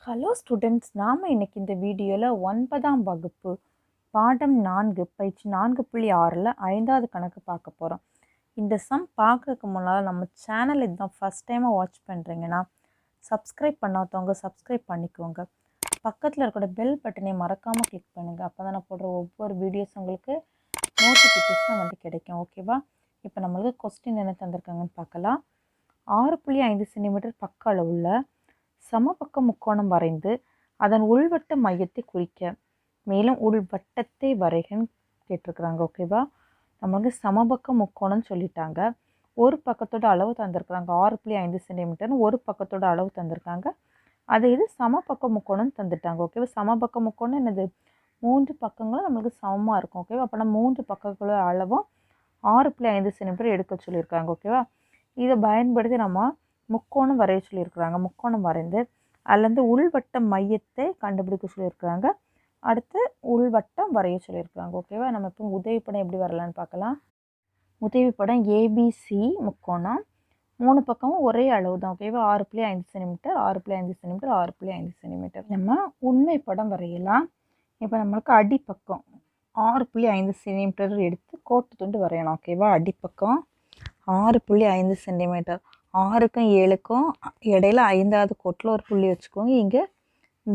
Hello students, நாம் இன்னைக்கு இந்த வீடியோவில் 9ஆம் வகுப்பு பாடம் 4 பயிற்சி 4.6ல் 5வது கணக்கு பார்க்க போகிறோம். இந்த சம் பார்க்குறதுக்கு முன்னால் நம்ம சேனல் இதுதான் ஃபஸ்ட் டைமாக வாட்ச் பண்ணுறீங்கன்னா சப்ஸ்கிரைப் பண்ணாதவங்க சப்ஸ்கிரைப் பண்ணிக்கோங்க. பக்கத்தில் இருக்கிற பெல் பட்டனை மறக்காமல் கிளிக் பண்ணுங்கள். அப்போ தான் நான் போடுற ஒவ்வொரு வீடியோஸ் உங்களுக்கு நோட்டிஃபிகேஷன் வந்து கிடைக்கும். ஓகேவா? இப்போ நம்மளுக்கு கொஸ்டின் என்ன தந்திருக்காங்கன்னு பார்க்கலாம். 6.5 சென்டிமீட்டர் பக்க அளவுள்ள சமபக்க முக்கோணம் வரைந்து அதன் உள்வட்ட மையத்தை குறிக்க, மேலும் உள்வட்டத்தை வரைகன்னு கேட்டிருக்கிறாங்க. ஓகேவா? நமக்கு சமபக்க முக்கோணம்னு சொல்லிட்டாங்க. ஒரு பக்கத்தோட அளவு தந்திருக்கிறாங்க 6.5 சென்டிமீட்டர்னு ஒரு பக்கத்தோட அளவு தந்திருக்காங்க. அதை இது சமபக்க முக்கோணம் தந்துட்டாங்க. ஓகேவா? சமபக்க முக்கோணம் என்னது? 3 பக்கங்களும் நம்மளுக்கு சமமாக இருக்கும். ஓகேவா? அப்போ நம்ம 3 பக்கங்களோட அளவும் 6.5 சென்டிமீட்டர் எடுக்க சொல்லியிருக்காங்க. ஓகேவா? இதை பயன்படுத்தி நம்ம முக்கோணம் வரைய சொல்லியிருக்கிறாங்க. முக்கோணம் வரைந்து அதுலேருந்து உள்வட்ட மையத்தை கண்டுபிடிக்க சொல்லியிருக்கிறாங்க. அடுத்து உள்வட்டம் வரைய சொல்லியிருக்கிறாங்க. ஓகேவா? நம்ம இப்போ உதவிப்படம் எப்படி வரலான்னு பார்க்கலாம். உதவிப்படம் ஏபிசி முக்கோணம் 3 பக்கமும் ஒரே அளவு தான். ஓகேவா? 6.5 சென்டிமீட்டர் 6.5 சென்டிமீட்டர் 6.5 சென்டிமீட்டர். நம்ம உண்மை படம் வரையலாம். இப்போ நம்மளுக்கு அடிப்பக்கம் 6.5 சென்டிமீட்டர் எடுத்து கோட்டு துண்டு வரையணும். ஓகேவா? அடிப்பக்கம் 6.5 சென்டிமீட்டர் 6க்கும் 7க்கும் இடையில 5வது கோட்டில் ஒரு புள்ளி வச்சுக்கோங்க. இங்கே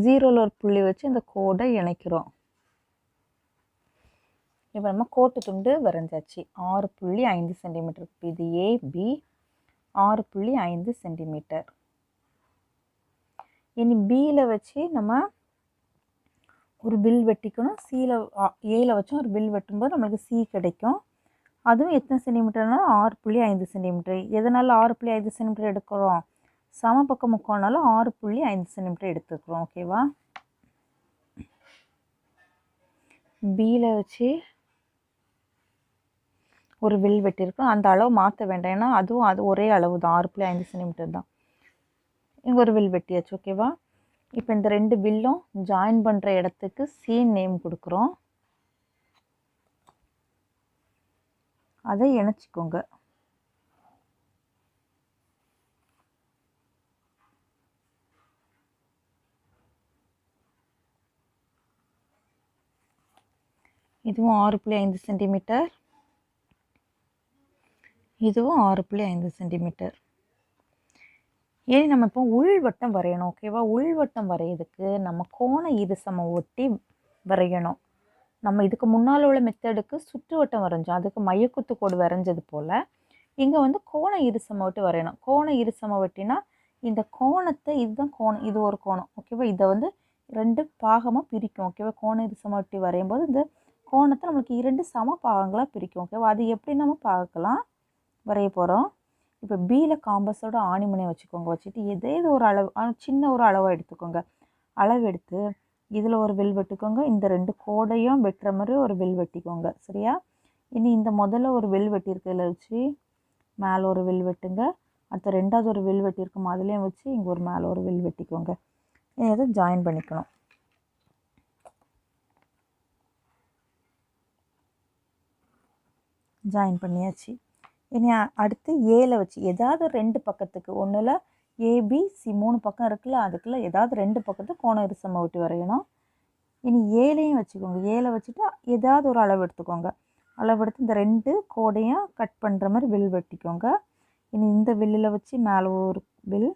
0ல் ஒரு புள்ளி வச்சு இந்த கோடை இணைக்கிறோம். இப்போ நம்ம கோட்டு துண்டு வரைஞ்சாச்சு. 6.5 சென்டிமீட்டர். இது ஏபி 6.5 சென்டிமீட்டர். இனி பியில் வச்சு நம்ம ஒரு வில் வெட்டிக்கணும். ஏல வச்சும் ஒரு வில் வெட்டும்போது நம்மளுக்கு சி கிடைக்கும். அதுவும் எத்தனை சென்டிமீட்டர்னா 6.5 சென்டிமீட்டர். எதனால் 6.5 சென்டிமீட்டர் எடுக்கிறோம்? சமபக்க முக்கோணால 6.5 சென்டிமீட்டர் எடுத்துக்கிறோம். ஓகேவா? பியில் வச்சு ஒரு வில் வெட்டியிருக்கோம். அந்த அளவு மாற்ற வேண்டாம், ஏன்னா அது ஒரே அளவு தான், 6.5 சென்டிமீட்டர் தான். இங்கே ஒரு வில் வெட்டியாச்சு. ஓகேவா? இப்போ இந்த 2 வில்லும் ஜாயின் பண்ணுற இடத்துக்கு சி நேம் கொடுக்குறோம். அதை இணைச்சிக்கோங்க. இதுவும் 6.5 சென்டிமீட்டர், இதுவும் 6.5 சென்டிமீட்டர். ஏன் நம்ம இப்போ உள்வட்டம் வரையணும். ஓகேவா? உள்வட்டம் வரையறதுக்கு நம்ம கோண இருசமம் ஒட்டி வரையணும். நம்ம இதுக்கு முன்னால் உள்ள மெத்தடுக்கு சுற்றுவட்டம் வரைஞ்சோம். அதுக்கு மையக்குத்து கோடு வரைஞ்சது போல் இங்கே வந்து கோண இருசமம் ஒட்டி வரையணும். கோண இருசமம் ஒட்டினா இந்த கோணத்தை, இதுதான் கோணம், இது ஒரு கோணம். ஓகேவா? இதை வந்து 2 பாகமாக பிரிக்கும். ஓகேவா? கோண இருசமம் ஒட்டி வரையும் போது இந்த கோணத்தை நம்மளுக்கு 2 சம பாகங்களாக பிரிக்கும். ஓகேவா? அது எப்படி நம்ம பார்க்கலாம், வரைய போகிறோம். இப்போ பியில் காம்பஸோட ஆணிமுனையை வச்சுக்கோங்க. வச்சுட்டு ஏதோ ஒரு அளவு, சின்ன ஒரு அளவாக எடுத்துக்கோங்க. அளவு எடுத்து இதில் ஒரு வில் வெட்டிக்கோங்க. இந்த 2 கோடையும் வெட்டுற மாதிரி ஒரு வில் வெட்டிக்கோங்க. சரியா? இனி இந்த முதல்ல ஒரு வில் வெட்டியிருக்கிறதுல வச்சு மேலே ஒரு வில் வெட்டுங்க. அடுத்த 2வது ஒரு வில் வெட்டியிருக்கோம், அதுலேயும் வச்சு இங்கே ஒரு மேலே ஒரு வில் வெட்டிக்கோங்க. இதை ஜாயின் பண்ணிக்கணும். ஜாயின் பண்ணியாச்சு. இனி அடுத்து ஏல வச்சு ஏதாவது 2 பக்கத்துக்கு, ஒன்றில் ஏபிசி 3 பக்கம் இருக்குல்ல, அதுக்குள்ள ஏதாவது 2 பக்கத்துக்கு கோண இருசமம் விட்டு வரையணும். இனி ஏலையும் வச்சுக்கோங்க. ஏல வச்சுட்டு ஏதாவது ஒரு அளவு எடுத்துக்கோங்க. அளவு எடுத்து இந்த 2 கோடையும் கட் பண்ணுற மாதிரி வில் வெட்டிக்கோங்க. இனி இந்த வில்லில் வச்சு மேலே ஒரு வில்,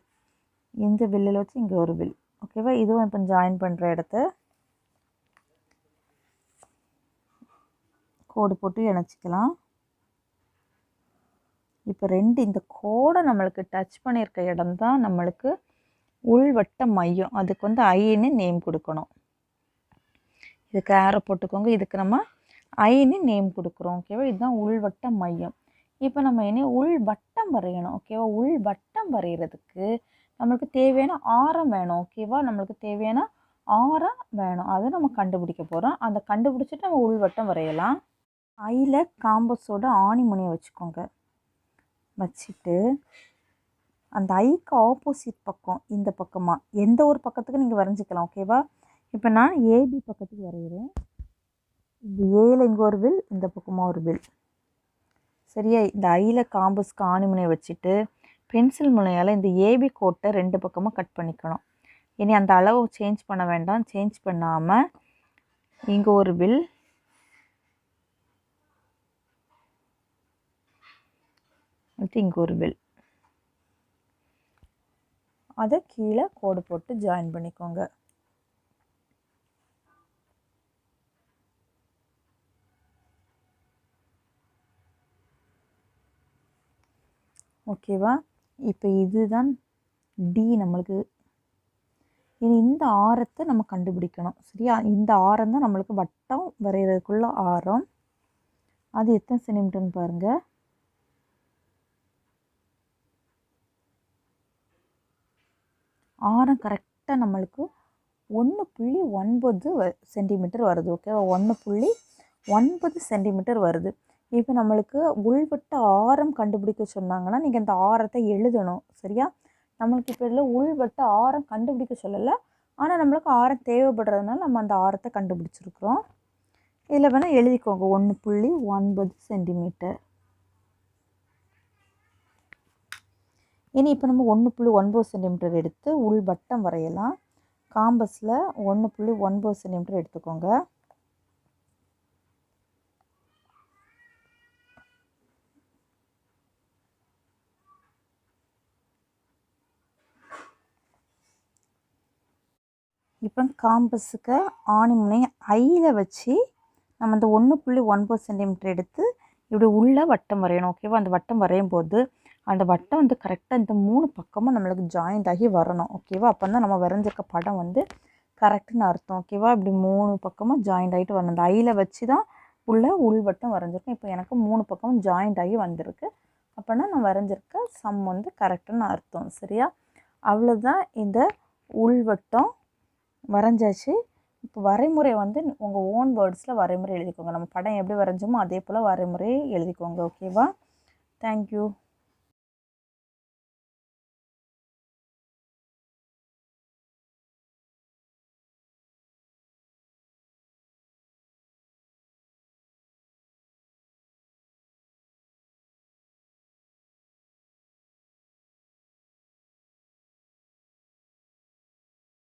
இந்த வில்லில் வச்சு இங்கே ஒரு வில். ஓகேவா? இதுவும் இப்போ ஜாயின் பண்ணுற இடத்த கோடு போட்டு இணைச்சிக்கலாம். இப்போ 2 இந்த கோடை நம்மளுக்கு டச் பண்ணியிருக்க இடம் தான் நம்மளுக்கு உள்வட்ட மையம். அதுக்கு வந்து ஐன்னு நேம் கொடுக்கணும். இதுக்கு ஏரோ போட்டுக்கோங்க. இதுக்கு நம்ம ஐன்னு நேம் கொடுக்குறோம். ஓகேவா? இதுதான் உள்வட்ட மையம். இப்போ நம்ம என்ன உள்வட்டம் வரையணும். ஓகேவா? உள்வட்டம் வரைகிறதுக்கு நம்மளுக்கு தேவையான ஆரம் வேணும். ஓகேவா? நம்மளுக்கு தேவையான ஆரம் வேணும். அதை நம்ம கண்டுபிடிக்க போகிறோம். அதை கண்டுபிடிச்சிட்டு நம்ம உள்வட்டம் வரையலாம். ஐயில் காம்பஸோட ஆணிமுனையை வச்சுக்கோங்க. வச்சுட்டு அந்த ஐக்கு ஆப்போசிட் பக்கம், இந்த பக்கமாக எந்த ஒரு பக்கத்துக்கு நீங்கள் வரைஞ்சிக்கலாம். ஓகேவா? இப்போ நான் ஏபி பக்கத்துக்கு வரைகிறேன். இந்த ஏல இங்கே ஒரு வில், இந்த பக்கமாக ஒரு வில். சரியா? இந்த ஐயில் காம்பஸ்க்கு ஆணிமுனையை வச்சுட்டு பென்சில் முனையால் இந்த ஏபி கோட்டை 2 பக்கமாக கட் பண்ணிக்கணும். இனி அந்த அளவு சேஞ்ச் பண்ண வேண்டாம். சேஞ்ச் பண்ணாமல் இங்கே ஒரு வில், இங்கே ஒரு வில், அதை கீழே கோடு போட்டு ஜாயின் பண்ணிக்கோங்க. ஓகேவா? இப்போ இதுதான் டி நம்மளுக்கு. இனி இந்த ஆரத்தை நம்ம கண்டுபிடிக்கணும். சரியா? இந்த ஆரம் தான் நம்மளுக்கு வட்டம் வரைகிறதுக்குள்ள ஆரம். அது எத்தனை சென்டிமீட்டர்னு பாருங்கள். ஆரம் கரெக்டாக நம்மளுக்கு 1.9 சென்டிமீட்டர் வருது. ஓகேவா? 1.9 சென்டிமீட்டர் வருது. இப்போ நம்மளுக்கு உள்வட்ட ஆரம் கண்டுபிடிக்க சொன்னாங்கன்னா நீங்கள் இந்த ஆரத்தை எழுதணும். சரியா? நம்மளுக்கு இப்போ இதில் உள்வட்ட ஆரம் கண்டுபிடிக்க சொல்லலை, ஆனால் நம்மளுக்கு ஆரம் தேவைப்படுறதுனால நம்ம அந்த ஆரத்தை கண்டுபிடிச்சிருக்கிறோம். இதில் வேணால் எழுதிக்கோங்க 1.9 சென்டிமீட்டர். இனி இப்போ நம்ம 1.9 சென்டிமீட்டர் எடுத்து உள்வட்டம் வரையலாம். காம்பஸில் 1.9 சென்டிமீட்டர் எடுத்துக்கோங்க. இப்போ காம்பஸுக்கு ஆணிமுனை ஐயில் வச்சு நம்ம அந்த 1.9 சென்டிமீட்டர் எடுத்து இப்படி உள்ள வட்டம் வரையணும். ஓகேவா? அந்த வட்டம் வரையும் போது அந்த வட்டம் வந்து கரெக்டாக இந்த 3 பக்கமும் நம்மளுக்கு ஜாயிண்ட் ஆகி வரணும். ஓகேவா? அப்போ தான் நம்ம வரைஞ்சிருக்க படம் வந்து கரெக்டுன்னு அர்த்தம். ஓகேவா? இப்படி 3 பக்கமும் ஜாயிண்ட் ஆகிட்டு வரணும். அந்த ஐயில் வச்சு தான் உள்ள உள்வட்டம் வரைஞ்சிருக்கேன். இப்போ எனக்கு 3 பக்கமும் ஜாயிண்ட் ஆகி வந்திருக்கு. அப்போனா நான் வரைஞ்சிருக்க சம் வந்து கரெக்டுன்னு அர்த்தம். சரியா? அவ்வளோதான். இந்த உள்வட்டம் வரைஞ்சாச்சு. இப்போ வரைமுறை வந்து உங்கள் ஓன் வேர்ட்ஸில் வரைமுறை எழுதிக்கோங்க. நம்ம படம் எப்படி வரைஞ்சோமோ அதே போல் வரைமுறையை எழுதிக்கோங்க. ஓகேவா? தேங்க்யூ.